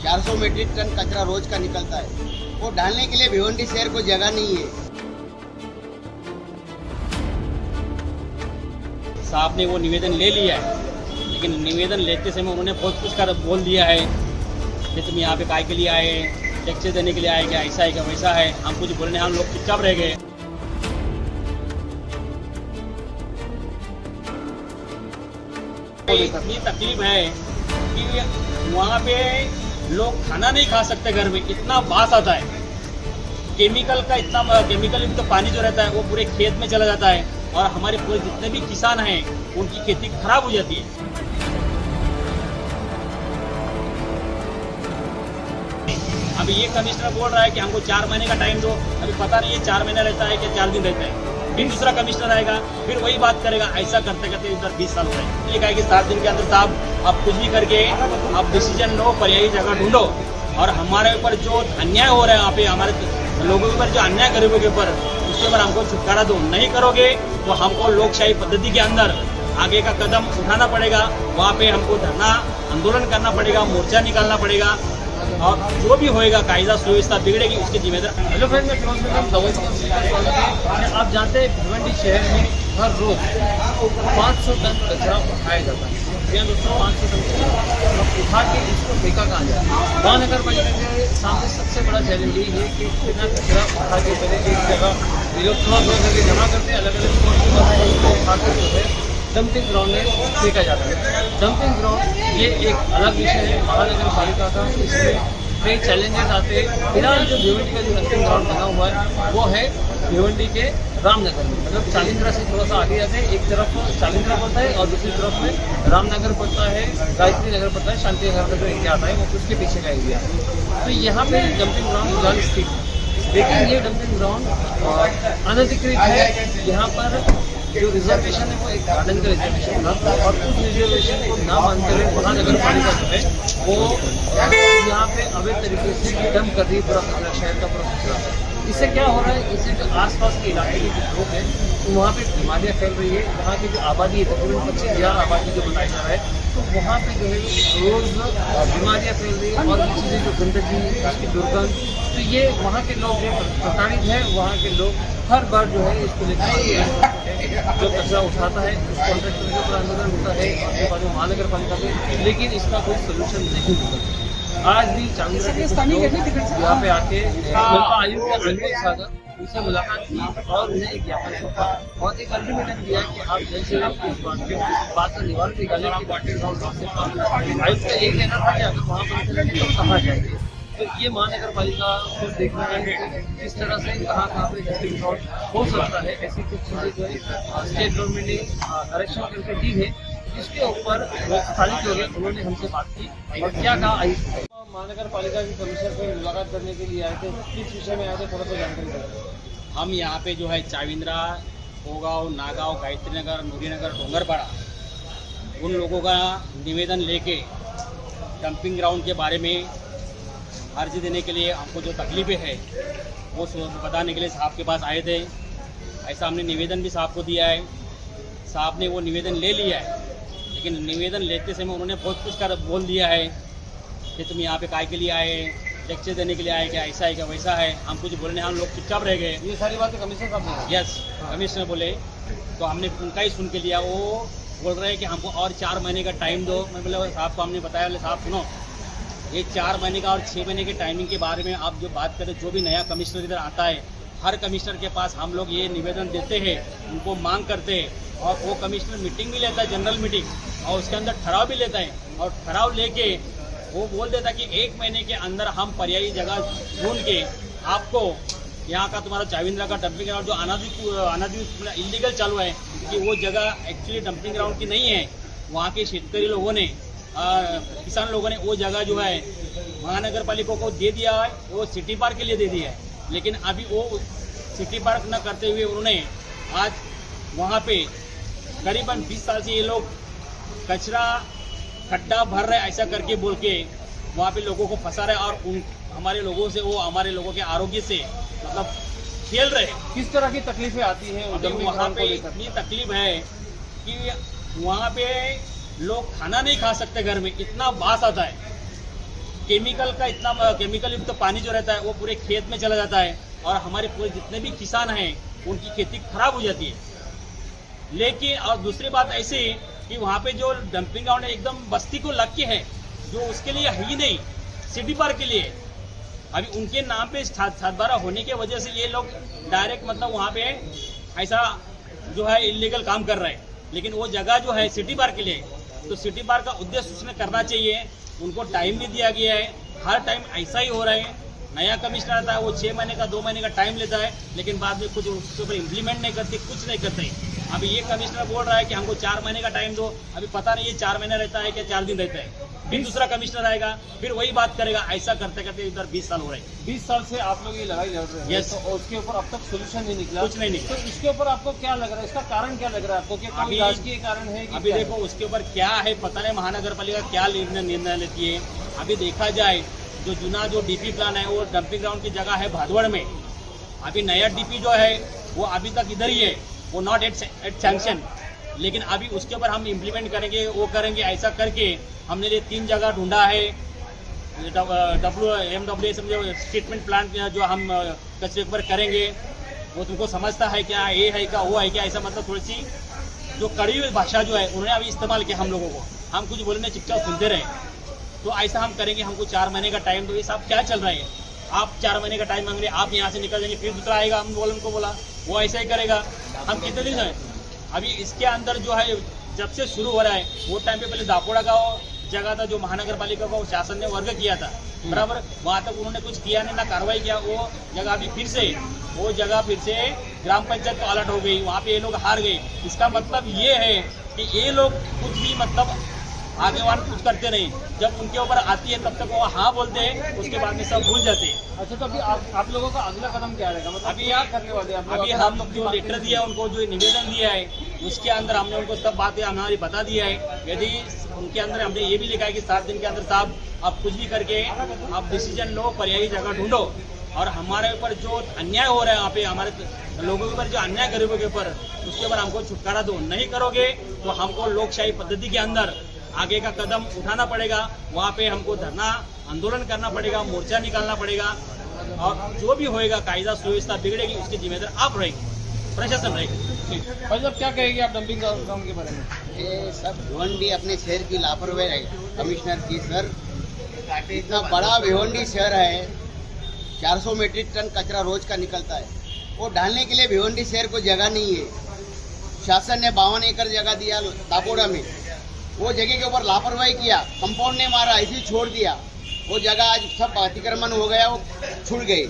400 metric ton कचरा रोज का निकलता है। वो डालने के लिए भिवंडी शहर को जगह नहीं है। साहब ने वो निवेदन ले लिया है, लेकिन निवेदन लेते समय उन्होंने बहुत कुछ कर बोल दिया है कि तुम यहाँ पे काय के लिए आए, टैक्सेस देने के लिए आए, क्या ऐसा है क्या वैसा है। हम कुछ बोलने, हम लोग चुपचाप रह गए। इतनी तकलीफ है कि वहाँ पे लोग खाना नहीं खा सकते, घर में इतना बास आता है केमिकल का। इतना केमिकल युक्त पानी जो रहता है वो पूरे खेत में चला जाता है और हमारे पूरे जितने भी किसान हैं उनकी खेती खराब हो जाती है। अभी ये कमिश्नर बोल रहा है कि हमको 4 महीने का टाइम दो। अभी पता नहीं है 4 महीना रहता है कि 4 दिन रहता है। फिर दूसरा कमिश्नर आएगा, फिर वही बात करेगा। ऐसा करते करते इधर 20 साल हो गए। ये कहा कि 7 दिन के अंदर साहब आप कुछ भी करके आप डिसीजन लो, पर्यायी जगह ढूंढो और हमारे ऊपर जो अन्याय हो रहा है यहाँ पे, हमारे लोगों के ऊपर जो अन्याय गरीबों के ऊपर, उसके ऊपर हमको छुटकारा दो। नहीं करोगे तो हमको लोकशाही पद्धति के अंदर आगे का कदम उठाना पड़ेगा। वहाँ पे हमको धरना आंदोलन करना पड़ेगा, मोर्चा निकालना पड़ेगा और जो भी होएगा कायदा सुव्यवस्था बिगड़ेगी उसकी जिम्मेदार। हेलो फ्रेंड, मैं फिरोज बेगम दवाई। आप जानते हैं भिवंडी शहर में हर रोज 500 टन कचरा उठाया जाता है। दोस्तों 500 टन कचरा उठा के इसको फेंका कहाँ जाए। महानगर पालिका के सामने सबसे बड़ा चैलेंज यही है कि इतना कचरा उठा के पहले एक जगह थोड़ा करके जमा करते हैं, अलग अलग उठाकर जो है डंपिंग ग्राउंड में फेंका जाता है। डंपिंग ग्राउंड ये एक अलग विषय है महानगर पालिका का। इसमें कई चैलेंजेस आते हैं। फिलहाल जो भिवंडी का जो डंपिंग ग्राउंड बना हुआ है वो है भिवंडी के रामनगर में, मतलब चालिंद्रा से थोड़ा सा आगे जाते हैं। एक तरफ चालिंद्रा पड़ता है और दूसरी तरफ में रामनगर पड़ता है, गायत्री नगर पड़ता है, शांति नगर का जो एरिया आता है वो उसके पीछे का एरिया है। तो यहाँ पे डंपिंग ग्राउंड फिलहाल स्थित है, लेकिन ये डंपिंग ग्राउंड अनधिकृत है। यहाँ पर जो रिजर्वेशन है वो एक गार्डन का रिजर्वेशन था और उस रिजर्वेशन को ना मानते हुए महानगर पालिका जो है वो यहाँ पे अवैध तरीके से डंप कर रही है पूरा कचरा, शहर का पूरा कचरा। इससे क्या हो रहा है, इससे जो आसपास के इलाके के जो लोग हैं तो वहाँ पे बीमारियाँ फैल रही है। वहाँ की जो आबादी है तकरीबन 25,000 आबादी जो बताया जा रहा है, तो वहाँ पे जो है रोज़ बीमारियाँ फैल रही है और ये चीज़ें जो गंदगी, उसकी दुर्गंध, तो ये वहाँ के लोग जो प्रताड़ित है। वहाँ के लोग हर बार जो है इसको लेकर जो कचरा उठाता है उस कॉन्ट्रैक्टर के ऊपर आंदोलन होता है और उसके बाद महानगर पालिका में, लेकिन इसका कोई सोल्यूशन नहीं निकलता। आज भी चांदरा के यहाँ पे आके आयुक्त अनमोल सागर उनसे मुलाकात की और उन्हें एक ज्ञापन सौंपा और एक अल्टीमेटम दिया कि आप जल्द से जल्द इस बात का निवारण निकालें कि वाटर ग्राउंड से आयुक्त का एक कहना था कि अगर वहाँ पर तो कहाँ जाएंगे। तो ये महानगर पालिका को देखना है कि किस तरह से कहाँ पे डस्टिंग ग्राउंड हो सकता है। ऐसी कुछ चीज़ें जो है स्टेट गवर्नमेंट ने करेक्शन करके दी है, जिसके ऊपर स्थानीय लोग हैं उन्होंने हमसे बात की और क्या कहा आयुक्त। महानगर पालिका के कमिश्नर से मुलाकात करने के लिए आए थे, किस विषय में आए थे, थोड़ा सा जानकारी दें। हम यहाँ पे जो है चाविंद्रा, कोगांव, नागांव, गायत्री नगर, नूरी नगर, डोंगरपाड़ा उन लोगों का निवेदन लेके डंपिंग ग्राउंड के बारे में अर्जी देने के लिए हमको जो तकलीफें है वो बताने के लिए साहब के पास आए थे। ऐसा हमने निवेदन भी साहब को दिया है। साहब ने वो निवेदन ले लिया है, लेकिन निवेदन लेते समय उन्होंने बहुत कुछ कर बोल दिया है कि तुम यहाँ पे काय के लिए आए, टैक्सेस देने के लिए आए, क्या ऐसा है क्या वैसा है। हम कुछ बोलने, हम लोग चुपचाप रह गए। ये सारी बातें कमिश्नर साहब ने, यस कमिश्नर बोले तो हमने उनका ही सुन के लिया। वो बोल रहे हैं कि हमको और 4 महीने का टाइम दो। मैं बोला साहब को हमने बताया, बोले साहब सुनो, ये 4 महीने का और 6 महीने के टाइमिंग के बारे में आप जो बात करें, जो भी नया कमिश्नर इधर आता है हर कमिश्नर के पास हम लोग ये निवेदन देते हैं, उनको मांग करते हैं और वो कमिश्नर मीटिंग भी लेता है, जनरल मीटिंग, और उसके अंदर ठहराव भी लेता है और ठहराव लेके वो बोल देता है कि 1 महीने के अंदर हम पर्यायी जगह ढूंढ के आपको यहाँ का तुम्हारा चाविंद्रा का डंपिंग ग्राउंड जो अनाधिकृत इलीगल चालू है, कि वो जगह एक्चुअली डंपिंग ग्राउंड की नहीं है। वहाँ के शेतकरी लोगों ने, किसान लोगों ने वो जगह जो है महानगर पालिका को दे दिया है, वो सिटी पार्क के लिए दे दिया है। लेकिन अभी वो सिटी पार्क न करते हुए उन्होंने आज वहाँ पे करीबन 20 साल से ये लोग कचरा खड्डा भर रहे ऐसा करके बोल के वहाँ पे लोगों को फंसा रहे और उन हमारे लोगों से, वो हमारे लोगों के आरोग्य से मतलब खेल रहे। किस तरह की तकलीफें आती हैं वहाँ पे? इतनी तकलीफ है कि वहाँ पे लोग खाना नहीं खा सकते, घर में इतना बास आता है केमिकल का इतना केमिकल युक्त पानी जो रहता है वो पूरे खेत में चला जाता है और हमारे पूरे जितने भी किसान हैं उनकी खेती खराब हो जाती है। लेकिन और दूसरी बात ऐसी कि वहाँ पे जो डंपिंग ग्राउंड है एकदम बस्ती को लग के है, जो उसके लिए है ही नहीं, सिटी पार्क के लिए। अभी उनके नाम पे 7/12 होने की वजह से ये लोग डायरेक्ट मतलब वहाँ पे ऐसा जो है इलीगल काम कर रहे हैं। लेकिन वो जगह जो है सिटी पार्क के लिए, तो सिटी पार्क का उद्देश्य उसने करना चाहिए। उनको टाइम भी दिया गया है, हर टाइम ऐसा ही हो रहा है। नया कमिश्नर आता है वो 6 महीने का 2 महीने का टाइम लेता है, लेकिन बाद में कुछ उसके ऊपर इम्प्लीमेंट नहीं करते, कुछ नहीं करते। अभी ये कमिश्नर बोल रहा है कि हमको 4 महीने का टाइम दो। अभी पता नहीं ये 4 महीने रहता है क्या 4 दिन रहता है। फिर दूसरा कमिश्नर आएगा, फिर वही बात करेगा। ऐसा करते करते इधर 20 साल हो रहे हैं। 20 साल से आप लोग ये लड़ाई लड़ रहे हैं। Yes. तो उसके ऊपर अब तक सोल्यूशन नहीं निकला, कुछ नहीं निकला। तो इसके ऊपर आपको क्या लग रहा है, इसका कारण क्या लग रहा है आपको कि अभी राजकीय कारण है कि अभी क्या है? देखो उसके ऊपर क्या है पता नहीं, महानगर पालिका क्या निर्णय लेती है। अभी देखा जाए जो जुना जो डीपी प्लान है वो डंपिंग ग्राउंड की जगह है भादवड़ में। अभी नया डीपी जो है वो अभी तक इधर ही है, वो नॉट एट सैंक्शन। लेकिन अभी उसके ऊपर हम इम्प्लीमेंट करेंगे, वो करेंगे। ऐसा करके हमने ये 3 जगह ढूंढा है। MWS ट्रीटमेंट प्लांट जो हम कचरे के ऊपर करेंगे, वो तुमको समझता है क्या, ये है क्या, वो है क्या, ऐसा मतलब थोड़ी सी जो कड़ी हुई भाषा जो है उन्होंने अभी इस्तेमाल किया हम लोगों को। हम कुछ बोलने चुपचाप सुनते रहे। तो ऐसा हम करेंगे, हमको 4 महीने का टाइम दो। ये सब क्या चल रहा है? आप 4 महीने का टाइम मांग रहे, आप यहाँ से निकल जाएंगे, फिर दूसरा आएगा, हम उनको बोला वो ऐसा ही करेगा। हम कितने दिन है अभी इसके अंदर जो है, जब से शुरू हो रहा है वो टाइम पे पहले दापोड़ा का जगह था जो महानगर पालिका को शासन ने वर्ग किया था, बराबर। वहाँ तक उन्होंने कुछ किया नहीं, ना कार्रवाई किया। वो जगह अभी फिर से ग्राम पंचायत को अलर्ट हो गई, वहाँ पे ये लोग हार गए। इसका मतलब ये है कि ये लोग कुछ भी मतलब आगे वाले कुछ करते नहीं। जब उनके ऊपर आती है तब तक वो हाँ बोलते हैं, उसके बाद में सब भूल जाते हैं। अच्छा, तो अभी आप लोगों का अगला कदम क्या रहेगा, मतलब अभी क्या करने वाले हैं आप लोग? अभी हम लोग जो लेटर दिया उनको, जो निवेदन दिया है, उसके अंदर हमने उनको सब बातें हमारी बता दिया है। यदि उनके अंदर हमने ये भी लिखा है कि 7 दिन के अंदर साहब आप कुछ भी करके आप डिसीजन लो, पर्यायी जगह ढूंढो। और हमारे ऊपर जो अन्याय हो रहा है, यहाँ पे हमारे लोगों के ऊपर जो अन्याय गरीबों के ऊपर, उसके ऊपर हमको छुटकारा दो। नहीं करोगे तो हमको लोकशाही पद्धति के अंदर आगे का कदम उठाना पड़ेगा। वहाँ पे हमको धरना आंदोलन करना पड़ेगा, मोर्चा निकालना पड़ेगा। और जो भी होएगा, कायदा सुव्यवस्था बिगड़ेगी, उसके जिम्मेदार आप रहेंगे, प्रशासन रहेगा। भाई साहब, क्या कहेंगे आप डंपिंग ग्राउंड के बारे में? ये सब भिवंडी अपने शहर की लापरवाही है कमिश्नर की। सर, इतना बड़ा भिवंडी शहर है, 400 मीट्रिक टन कचरा रोज का निकलता है। वो डालने के लिए भिवंडी शहर को जगह नहीं है। शासन ने 52 एकड़ जगह दिया दापोड़ा में, वो जगह के ऊपर लापरवाही किया, कंपाउंड ने मारा, ऐसे ही छोड़ दिया। वो जगह आज सब अतिक्रमण हो गया, वो छूट गई।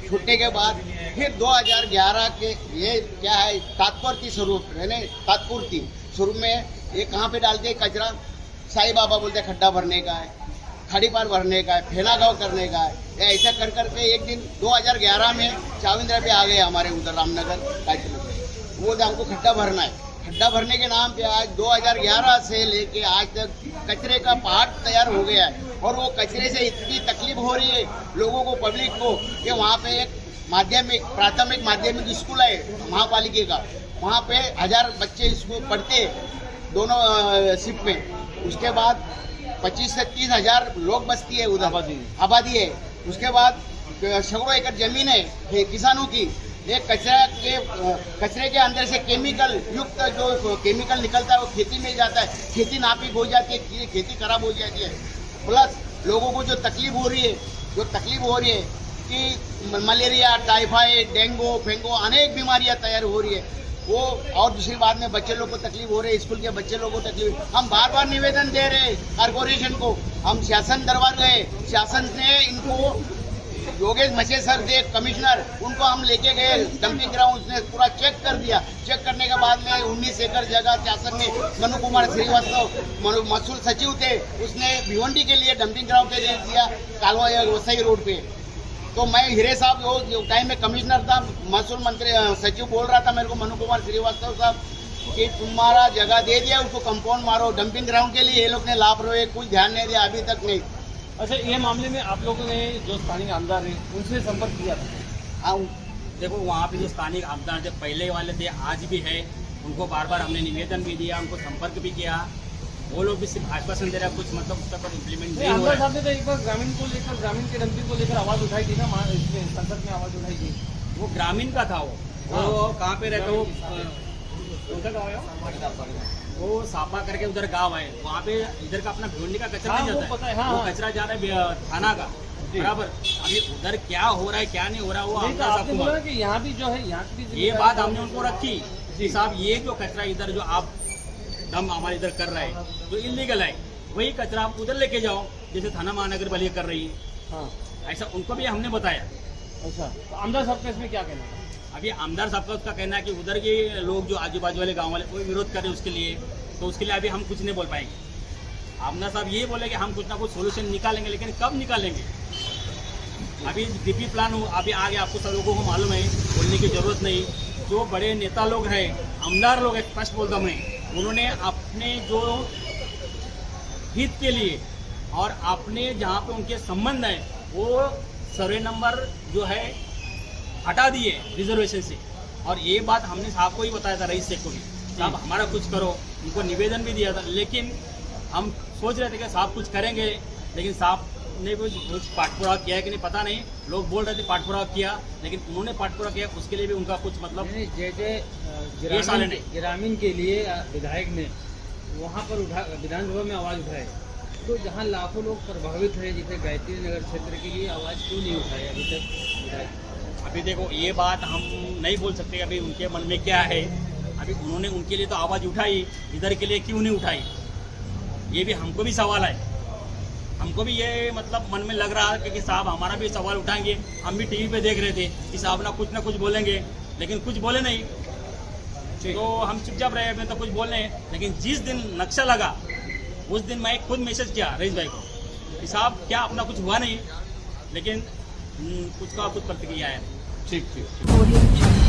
छूटने के बाद फिर 2011 के ये क्या है, तात्पर्य स्वरूप है ना, तात्पूर्ति स्वरूप में ये कहाँ पे डालते हैं कचरा? साईं बाबा बोलते हैं खड्डा भरने का है, खाड़ी पार भरने का है, फेनागांव करने का है। ऐसा कर करके एक दिन 2011 में चाविंद्रा पे आ गए हमारे उधर रामनगर कायपुर। वो हमको खड्डा भरना है। खड्डा भरने के नाम पे आज 2011 से लेके आज तक कचरे का पहाड़ तैयार हो गया है। और वो कचरे से इतनी तकलीफ हो रही है लोगों को, पब्लिक को, कि वहाँ पे एक माध्यमिक प्राथमिक माध्यमिक स्कूल है महापालिका का, वहाँ पे 1000 बच्चे स्कूल पढ़ते दोनों शिफ्ट में। उसके बाद 25 से 30 हजार लोग बसती है उधर, आबादी है। उसके बाद सैकड़ों एकड़ जमीन है किसानों की। ये कचरे के अंदर से केमिकल युक्त जो केमिकल निकलता है वो खेती में जाता है, खेती नापिक हो जाती है, खेती खराब हो जाती है। प्लस लोगों को जो तकलीफ हो रही है कि मलेरिया, टाइफाइड, डेंगू, फेंगू अनेक बीमारियां तैयार हो रही है वो। और दूसरी बात में बच्चे लोग को तकलीफ हो रही है, स्कूल के बच्चे लोगों को तकलीफ। हम बार बार निवेदन दे रहे हैं कारपोरेशन को, हम शासन दरबार गए, शासन ने इनको योगेश मछे सर थे कमिश्नर, उनको हम लेके गए डंपिंग ग्राउंड ने पूरा चेक कर दिया। चेक करने के बाद में 19 एकड़ जगह शासन ने मनु कुमार श्रीवास्तव महसूल सचिव थे, उसने भिवंडी के लिए डंपिंग ग्राउंड के लिए दिया कालवा वसई रोड पे। तो मैं हीरे साहब वो टाइम में कमिश्नर था, महसूल मंत्री सचिव बोल रहा था मेरे को, मनु कुमार श्रीवास्तव साहब, कि तुम्हारा जगह दे दिया, उसको कंपाउंड मारो। डंपिंग ग्राउंड के लिए ये लोग ने लापरवाही, कुछ ध्यान नहीं दिया अभी तक नहीं। अच्छा, ये मामले में आप लोगों ने जो स्थानीय आमदार है उनसे संपर्क किया था? हाँ, देखो वहाँ पे जो स्थानिक आमदार थे, पहले वाले थे, आज भी है, उनको बार बार हमने निवेदन भी दिया, उनको संपर्क भी किया। वो लोग भी सिर्फ आश्वासन दे रहा है, कुछ मतलब उसका पर इम्प्लीमेंट नहीं हो आमदार रहा है। साहब ने तो एक बार ग्रामीण को लेकर, ग्रामीण के डंपिंग को लेकर आवाज उठाई थी ना, इसमें संसद में आवाज उठाई थी। वो ग्रामीण का था, वो कहाँ पे रहता, वो कौन सा गाँव है वो सापा करके उधर गांव है, वहाँ पे इधर का अपना भिवंडी का कचरा हाँ, नहीं वो जाता पता है, है, हाँ, वो हाँ। कचरा जा रहा है थाना का, बराबर। अभी उधर क्या हो रहा है क्या नहीं हो रहा है वो नहीं तो आमदार साहब आपने को बोला मालूम। कि यहाँ भी जो है, यहाँ की भी ये जिम्मेदारी बात तो- हमने उनको रखी कि साहब ये जो कचरा इधर जो आप दम हमारे इधर कर रहे हैं जो इलीगल है, वही कचरा आप उधर लेके जाओ जैसे थाना महानगर पालिका कर रही है। हाँ, ऐसा उनको भी हमने बताया। अच्छा, तो आमदार साहब का इसमें क्या कहना है? अभी आमदार साहब का उसका कहना है कि उधर के लोग जो आजू बाजू वाले गांव वाले वो विरोध कर रहे हैं उसके लिए, तो उसके लिए अभी हम कुछ नहीं बोल पाएंगे। आमदार साहब ये बोले कि हम कुछ ना कुछ सोल्यूशन निकालेंगे, लेकिन कब निकालेंगे? अभी डीपी प्लान अभी आगे आपको सब लोगों को मालूम है, बोलने की जरूरत नहीं। जो बड़े नेता लोग हैं, आमदार लोग हैं, स्पष्ट बोलता हूँ मैं, उन्होंने अपने जो हित के लिए और अपने जहाँ पे उनके संबंध है वो सर्वे नंबर जो है हटा दिए रिजर्वेशन से। और ये बात हमने साहब को ही बताया था, रईस शेख को भी, साहब हमारा कुछ करो, उनको निवेदन भी दिया था। लेकिन हम सोच रहे थे कि साहब कुछ करेंगे, लेकिन साहब ने कुछ पाठपुरावा किया है कि नहीं पता नहीं। लोग बोल रहे थे पाठपुरावा किया, लेकिन उन्होंने पाठपुरावा किया, उसके लिए भी उनका कुछ मतलब ये साले नहीं। ग्रामीण के लिए विधायक ने वहाँ पर विधानसभा में आवाज उठाई, तो जहाँ लाखों लोग प्रभावित हैं, जैसे गायत्री नगर क्षेत्र के लिए आवाज क्यों नहीं उठाई अभी तक विधायक? अभी देखो ये बात हम नहीं बोल सकते अभी उनके मन में क्या है। अभी उन्होंने उनके लिए तो आवाज़ उठाई, इधर के लिए क्यों नहीं उठाई, ये भी हमको भी सवाल है। हमको भी ये मतलब मन में लग रहा है कि साहब हमारा भी सवाल उठाएंगे। हम भी टीवी पे देख रहे थे कि साहब ना कुछ बोलेंगे, लेकिन कुछ बोले नहीं, तो हम चुपचाप रहे। अभी तो कुछ बोल रहे हैं, लेकिन जिस दिन नक्शा लगा उस दिन मैं खुद मैसेज किया रईस भाई को कि साहब क्या अपना कुछ हुआ नहीं, लेकिन कुछ का कुछ प्रतिक्रिया है। ठीक ठीक।